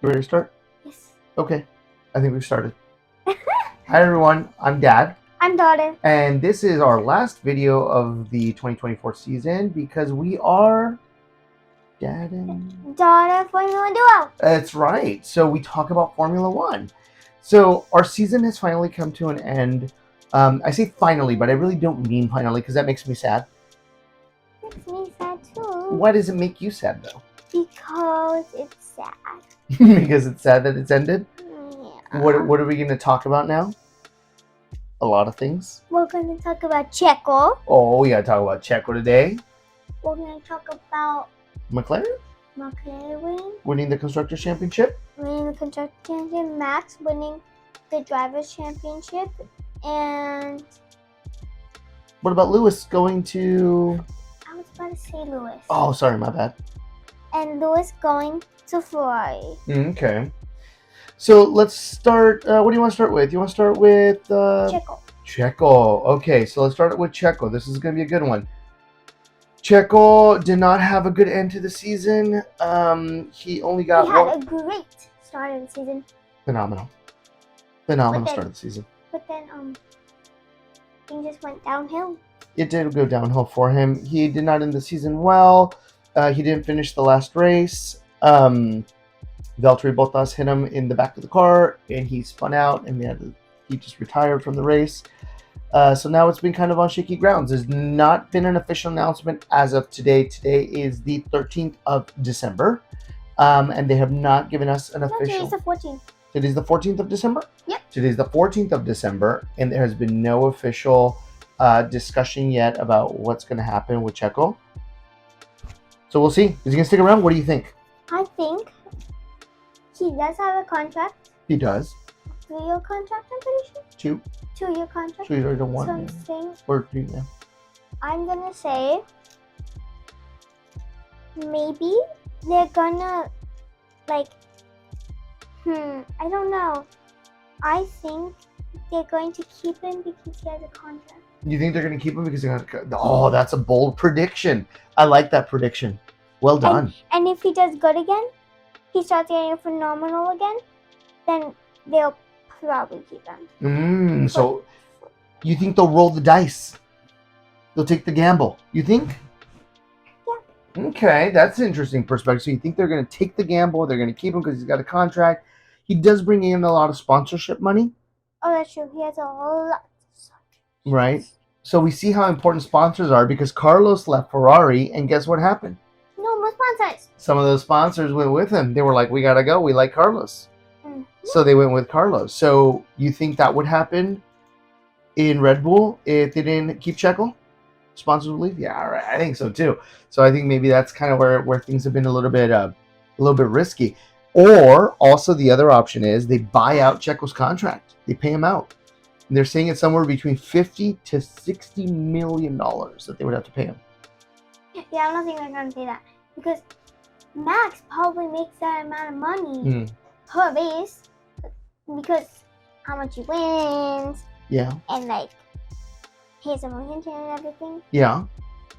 You ready to start? Yes. Okay. I think we've started. Hi everyone, I'm Dad. I'm daughter. And this is our last video of the 2024 season because we are Dad and Daughter Formula Duo. That's right. So we talk about Formula One. So our season has finally come to an end. I say finally, but I really don't mean finally because that makes me sad. Makes me sad too. Why does it make you sad though? Because it's sad. Because it's sad that it's ended? Yeah. What are we going to talk about now? A lot of things. We're going to talk about Checo. Oh, we got to talk about Checo today. We're going to talk about McLaren winning the Constructors' Championship. Winning the Constructors' Championship. Max winning the Drivers' Championship. And what about Lewis going to... I was about to say Lewis. Oh, sorry, my bad. And Lewis going to Ferrari. Okay. So let's start. What do you want to start with? You want to start with Checo. Checo. Okay, so let's start with Checo. This is going to be a good one. Checo did not have a good end to the season. He only got He had a great start of the season. Phenomenal start of the season. But then things just went downhill. It did go downhill for him. He did not end the season well. He didn't finish the last race. Valtteri Bottas hit him in the back of the car, and he spun out, and he just retired from the race. So now it's been kind of on shaky grounds. There's not been an official announcement as of today. Today is the 13th of December, and they have not given us an official... No, today's the 14th. Today's the 14th of December? Yep. Today's the 14th of December, and there has been no official discussion yet about what's going to happen with Checo. So we'll see. Is he going to stick around? What do you think? I think he does have a contract. He does. 3-year contract, I'm pretty sure. 2-year contract. 2 years or 1 year. Something. Or 3, yeah. I'm gonna say maybe they're gonna I don't know. I think they're going to keep him because he has a contract. You think they're going to keep him because they're going to... Oh, that's a bold prediction. I like that prediction. Well done. And if he does good again, he starts getting phenomenal again, then they'll probably keep him. So you think they'll roll the dice? They'll take the gamble. You think? Yeah. Okay, that's an interesting perspective. So you think they're going to take the gamble, they're going to keep him because he's got a contract. He does bring in a lot of sponsorship money. Oh, that's true. He has a lot. Right. So we see how important sponsors are because Carlos left Ferrari, and guess what happened? No more sponsors. Some of those sponsors went with him. They were like, we got to go. We like Carlos. So they went with Carlos. So you think that would happen in Red Bull if they didn't keep Checo? Sponsors would leave? Yeah, right. I think so too. So I think maybe that's kind of where things have been a little bit risky. Or also the other option is they buy out Checo's contract. They pay him out. And they're saying it's somewhere between $50 to $60 million that they would have to pay him. Yeah, I don't think they're going to say that. Because Max probably makes that amount of money per race. Because how much he wins. Yeah. And his emotions and everything. Yeah.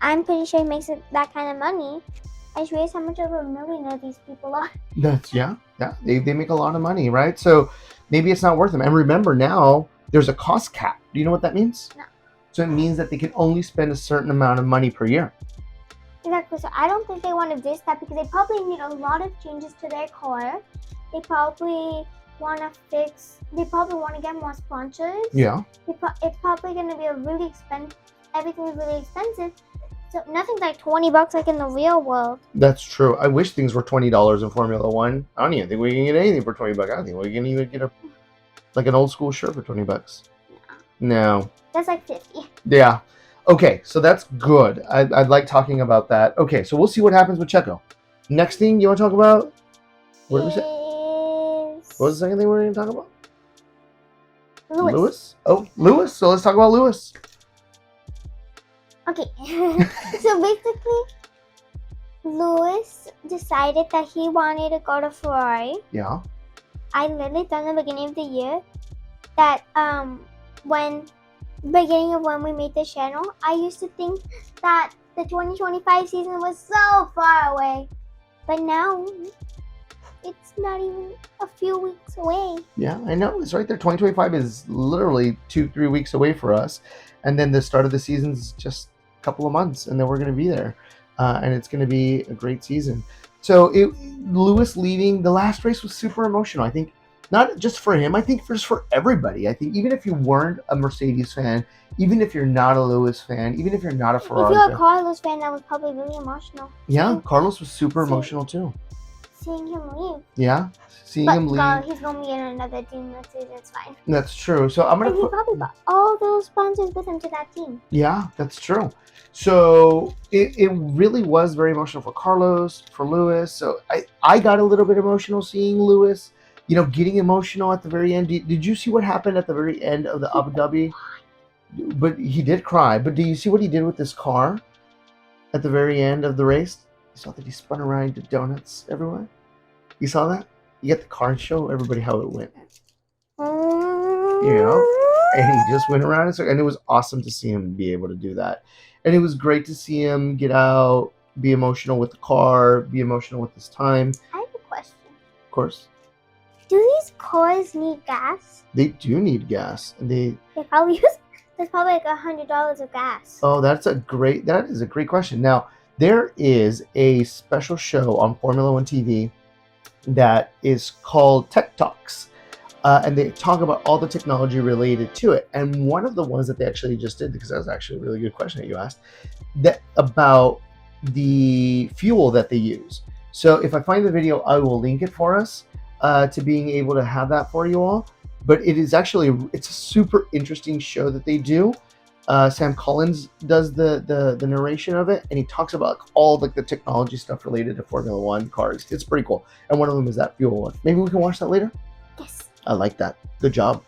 I'm pretty sure he makes that kind of money. I just realized how much of a millionaire these people are. That's yeah. They make a lot of money, right? So maybe it's not worth them. And remember now, there's a cost cap. Do you know what that means? No. So it means that they can only spend a certain amount of money per year. Exactly. So I don't think they want to risk that because they probably need a lot of changes to their car. They probably want to get more sponsors. Yeah. It's probably going to be really expensive. Everything's really expensive. So nothing's like $20 like in the real world. That's true. I wish things were $20 in Formula One. I don't even think we can get anything for $20. I don't think we can even get an old school shirt for $20. No. That's like $50. Yeah. Okay, so that's good. I'd like talking about that. Okay, so we'll see what happens with Checo. Next thing you want to talk about? What was it? What was the second thing we were going to talk about? Lewis. Oh, Lewis. So let's talk about Lewis. Okay. So basically, Lewis decided that he wanted to go to Ferrari. Yeah. I literally thought in the beginning of the year that when we made this channel, I used to think that the 2025 season was so far away. But now it's not even a few weeks away. Yeah, I know. It's right there. 2025 is literally 2-3 weeks away for us. And then the start of the season is just a couple of months, and then we're going to be there. And it's going to be a great season. So Lewis leaving, the last race was super emotional. I think not just for him, I think just for everybody. I think even if you weren't a Mercedes fan, even if you're not a Lewis fan, even if you're not a Ferrari If you're fan. a Carlos fan, that was probably really emotional. Yeah, Carlos was super emotional too. Seeing him leave. Yeah, seeing him leave. He's going to be in another team next season. It's fine. That's true. So I'm going to put... he probably got all those sponsors with him to that team. Yeah, that's true. So it really was very emotional for Carlos, for Lewis. So I got a little bit emotional seeing Lewis, getting emotional at the very end. Did you see what happened at the very end of the Abu Dhabi? But he did cry. But do you see what he did with this car at the very end of the race? You saw that he spun around, did donuts everywhere? You saw that? You get the car and show everybody how it went. And he just went around and it was awesome to see him be able to do that. And it was great to see him get out, be emotional with the car, be emotional with his time. I have a question. Of course. Do these cars need gas? They do need gas. And they probably there's probably like $100 of gas. Oh, that is a great question. Now, there is a special show on Formula One TV that is called Tech Talks. And they talk about all the technology related to it. And one of the ones that they actually just did, because that was actually a really good question that you asked, that about the fuel that they use. So if I find the video, I will link it for us to being able to have that for you all. But it's a super interesting show that they do. Sam Collins does the narration of it, and he talks about all the technology stuff related to Formula One cars. It's pretty cool. And one of them is that fuel one. Maybe we can watch that later? Yes. I like that. Good job.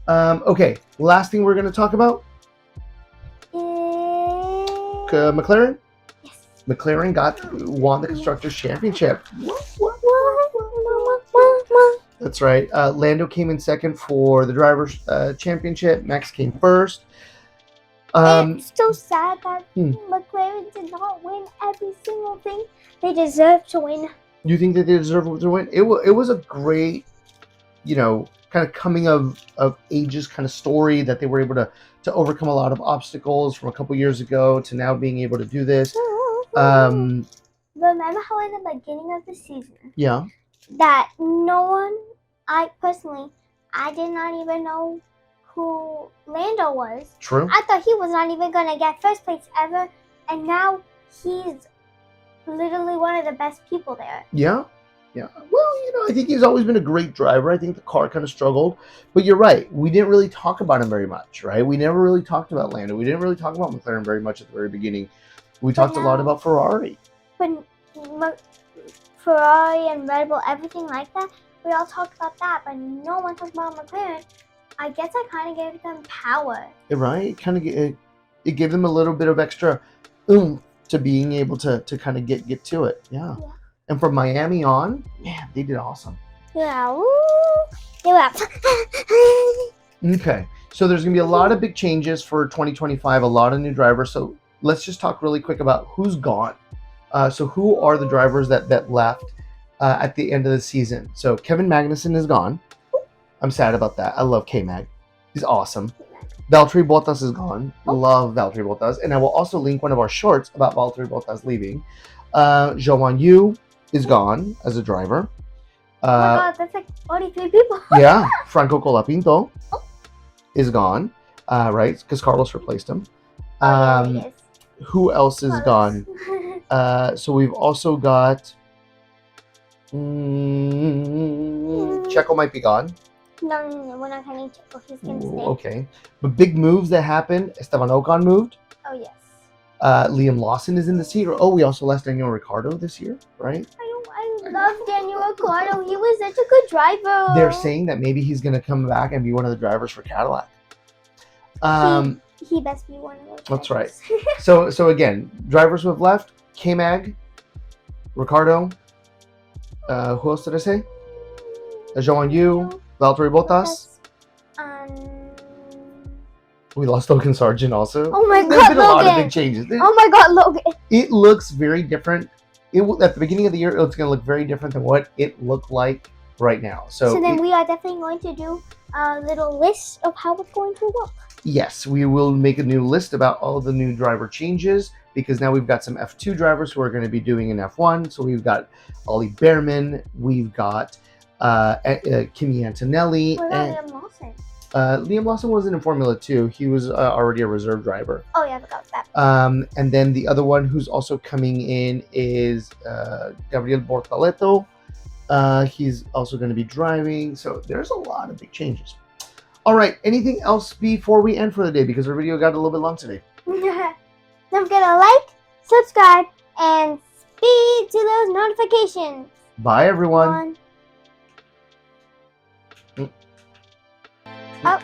Okay, last thing we're going to talk about. McLaren? Yes. McLaren won the Constructors' Championship. That's right. Lando came in second for the Drivers' Championship. Max came first. It's so sad that McLaren did not win every single thing. They deserve to win. You think that they deserve to win? It was a great, kind of coming of ages kind of story that they were able to overcome a lot of obstacles from a couple years ago to now being able to do this. Remember how in the beginning of the season? Yeah. That I did not even know who Lando was. True. I thought he was not even going to get first place ever. And now he's literally one of the best people there. Yeah. Yeah. Well, I think he's always been a great driver. I think the car kind of struggled. But you're right. We didn't really talk about him very much, right? We never really talked about Lando. We didn't really talk about McLaren very much at the very beginning. We talked a lot about Ferrari. But Ferrari and Red Bull, everything like that, we all talked about that. But no one talked about McLaren. I guess I kind of gave them power. Right? It gave them a little bit of extra oomph to being able to kind of get to it. Yeah. And from Miami on, man, they did awesome. Yeah. Woo. Okay. So there's going to be a lot of big changes for 2025, a lot of new drivers. So let's just talk really quick about who's gone. So who are the drivers that left at the end of the season? So Kevin Magnussen is gone. I'm sad about that. I love K-Mag. He's awesome. Valtteri Bottas is gone. Love Valtteri Bottas. And I will also link one of our shorts about Valtteri Bottas leaving. Zhou Yu is gone as a driver. Oh my God, that's like 43 people. Yeah. Franco Colapinto is gone, right? Because Carlos replaced him. Who else is gone? So we've also got... Checo might be gone. No, we're not counting Checo. He's going to stay. Okay. But big moves that happened. Esteban Ocon moved. Oh, yes. Liam Lawson is in the seat. Oh, we also lost Daniel Ricciardo this year, right? I love Daniel Ricciardo. He was such a good driver. They're saying that maybe he's going to come back and be one of the drivers for Cadillac. He best be one of those drivers. That's right. So again, drivers who have left: K-Mag, Ricciardo. Who else did I say? Zhou Yu, Valtteri Bottas. We lost Logan Sargent also. Oh my God, There's been Logan. a lot of big changes. Oh my God, Logan. It looks very different at the beginning of the year, it's going to look very different than what it looked like right now. So then we are definitely going to do a little list of how it's going to look. Yes, we will make a new list about all the new driver changes, because now we've got some F2 drivers who are going to be doing an F1. So we've got Ollie Behrman, we've got Kimi Antonelli. What about Liam Lawson? Liam Lawson wasn't in Formula 2. He was already a reserve driver. Oh, yeah, I forgot that. And then the other one who's also coming in is Gabriel Bortoleto. He's also going to be driving. So there's a lot of big changes. All right. Anything else before we end for the day? Because our video got a little bit long today. Don't forget to like, subscribe, and speed to those notifications. Bye, everyone. Oh.